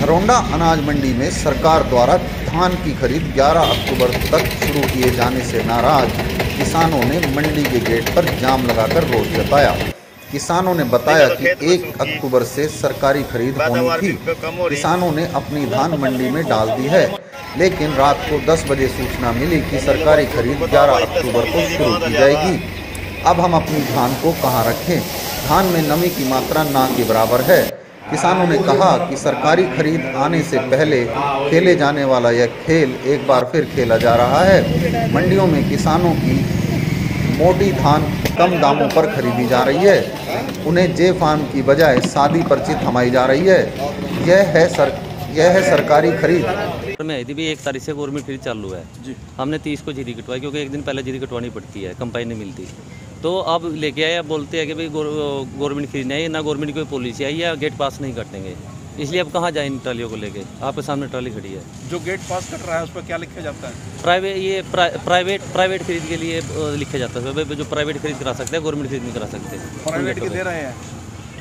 घरौंडा अनाज मंडी में सरकार द्वारा धान की खरीद 11 अक्टूबर तक शुरू किए जाने से नाराज किसानों ने मंडी के गेट पर जाम लगाकर रोष जताया। किसानों ने बताया कि 1 अक्टूबर से सरकारी खरीद होनी थी। किसानों ने अपनी धान मंडी में डाल दी है, लेकिन रात को 10 बजे सूचना मिली कि सरकारी खरीद 11 अक्टूबर को शुरू की जाएगी। अब हम अपनी धान को कहाँ रखें? धान में नमी की मात्रा ना के बराबर है। किसानों ने कहा कि सरकारी खरीद आने से पहले खेले जाने वाला यह खेल एक बार फिर खेला जा रहा है। मंडियों में किसानों की मोटी धान कम दामों पर खरीदी जा रही है। उन्हें जे फार्म की बजाय सादी पर्ची थमाई जा रही है। यह है सरकारी खरीद। में आई थी भी 1 तारीख से गवर्नमेंट खरीद चालू है जी। हमने 30 को जीरी कटवाई, क्योंकि एक दिन पहले जीरी कटवानी पड़ती है, कंपाइन नहीं मिलती। तो अब लेके आए, अब बोलते हैं कि भाई गवर्नमेंट खरीदना है, ना गवर्नमेंट की कोई पॉलिसी आई है, गेट पास नहीं कटेंगे। इसलिए अब कहाँ जाए इन ट्रालियों को लेके? आपके सामने ट्राली खड़ी है। जो गेट पास कट रहा है उस पर क्या लिखा जाता है? प्राइवेट खरीद के लिए लिखा जाता है। जो प्राइवेट खरीद करा सकते हैं, गवर्नमेंट खरीद नहीं करा सकते। प्राइवेट की दे रहे हैं?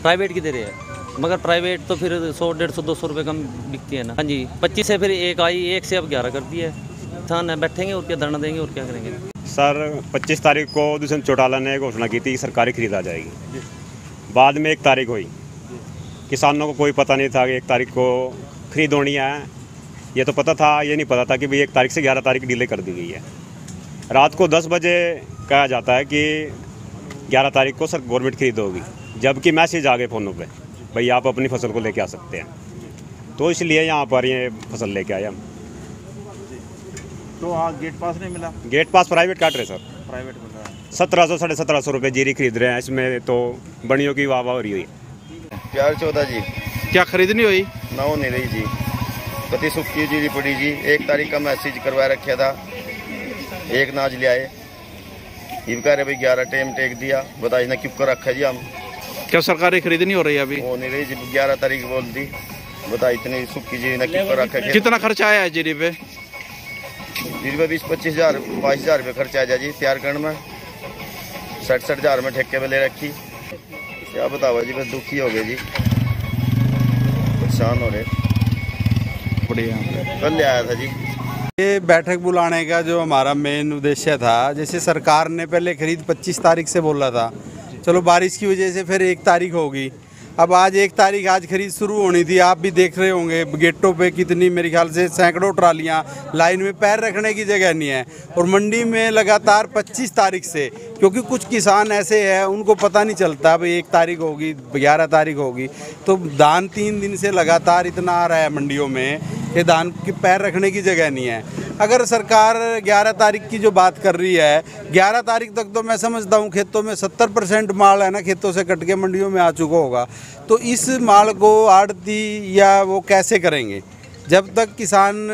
प्राइवेट की दे रहे हैं, मगर प्राइवेट तो फिर 100, 150, 200 रुपये कम बिकती है ना। हाँ जी, 25 से फिर एक आई, 1 से अब 11 कर दी है। किसान बैठेंगे और क्या धरना देंगे और क्या करेंगे? सर 25 तारीख को दुष्यंत चौटाला ने घोषणा की थी कि सरकारी खरीद आ जाएगी। बाद में 1 तारीख हुई। किसानों को कोई पता नहीं था कि 1 तारीख को खरीद होनी है। ये तो पता था, ये नहीं पता था कि भाई 1 तारीख से 11 तारीख डिले कर दी गई है। रात को 10 बजे कहा जाता है कि 11 तारीख को सर गवर्नमेंट खरीद होगी, जबकि मैसेज आ गए फ़ोनों पे, भाई आप अपनी फसल को लेके आ सकते हैं। तो इसलिए यहाँ पर ये फसल लेके आए हम। तो हाँ, गेट पास नहीं मिला? गेट पास प्राइवेट काट रहे सर। प्राइवेट मिल रहा है 1700, 1750 रुपये जीरी खरीद रहे हैं। इसमें तो बड़ियों की वाह हो रही हुई। प्यार 14 जी। क्या खरीदनी हुई? ना हो नहीं रही जी, कति सुखी जीरी पड़ी जी। 1 तारीख का मैसेज करवा रखा था, 1 नाज ले आए। ये कह रहे भाई 11 टाइम टेक दिया, बताइए ना क्यों कर रखा है जी हम। क्या सरकारी खरीद नहीं हो रही है अभी? हो नहीं रही जी, 11 तारीख बोल दी, बताइए इतनी सुखी जीरी ना क्यों कर रखा है। कितना खर्चा आया है जीरी पे? जीरी पे 20-25 हज़ार 22 रुपये खर्चा आ जाए जी तैयार करने में। 60-60 हज़ार में ठेके पे ले रखी। क्या बताओ जी, बस दुखी हो गए जी, परेशान हो रहे। बढ़िया। कल ले आया था जी। ये बैठक बुलाने का जो हमारा मेन उद्देश्य था, जैसे सरकार ने पहले खरीद 25 तारीख से बोला था, चलो बारिश की वजह से फिर 1 तारीख होगी। अब आज 1 तारीख, आज खरीद शुरू होनी थी। आप भी देख रहे होंगे गेटों पे कितनी, मेरे ख्याल से सैकड़ों ट्रालियां लाइन में, पैर रखने की जगह नहीं है। और मंडी में लगातार 25 तारीख से, क्योंकि कुछ किसान ऐसे हैं उनको पता नहीं चलता भाई 1 तारीख होगी, 11 तारीख होगी, तो धान 3 दिन से लगातार इतना आ रहा है मंडियों में कि धान के पैर रखने की जगह नहीं है। अगर सरकार 11 तारीख की जो बात कर रही है, 11 तारीख तक तो मैं समझता हूँ खेतों में 70% माल है ना, खेतों से कट के मंडियों में आ चुका होगा। तो इस माल को आड़ती या वो कैसे करेंगे? जब तक किसान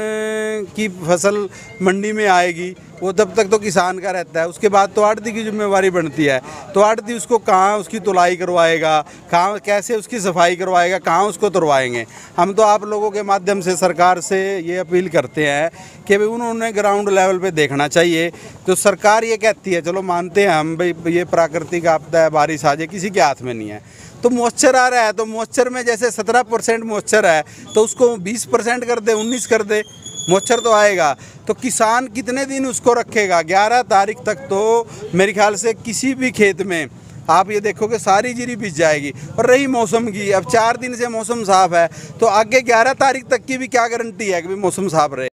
की फसल मंडी में आएगी वो तब तक तो किसान का रहता है, उसके बाद तो आड़ती की जिम्मेवारी बनती है। तो आड़ती उसको कहाँ उसकी तुलाई करवाएगा, कहाँ कैसे उसकी सफाई करवाएगा, कहाँ उसको तुरवाएंगे? हम तो आप लोगों के माध्यम से सरकार से ये अपील करते हैं कि भाई उन्होंने ग्राउंड लेवल पे देखना चाहिए। तो सरकार ये कहती है, चलो मानते हैं हम भाई ये प्राकृतिक आपदा है, बारिश आ जाए, किसी के हाथ में नहीं है। तो मॉइस्चर आ रहा है, तो मॉइस्चर में जैसे 17% मॉइस्चर है तो उसको 20% कर दे, 19 कर दे, मॉइस्चर तो आएगा। तो किसान कितने दिन उसको रखेगा? 11 तारीख तक तो मेरे ख्याल से किसी भी खेत में आप ये देखोगे सारी जीरी बिछ जाएगी। और रही मौसम की, अब 4 दिन से मौसम साफ़ है, तो आगे 11 तारीख तक की भी क्या गारंटी है कि भी मौसम साफ़ रहे?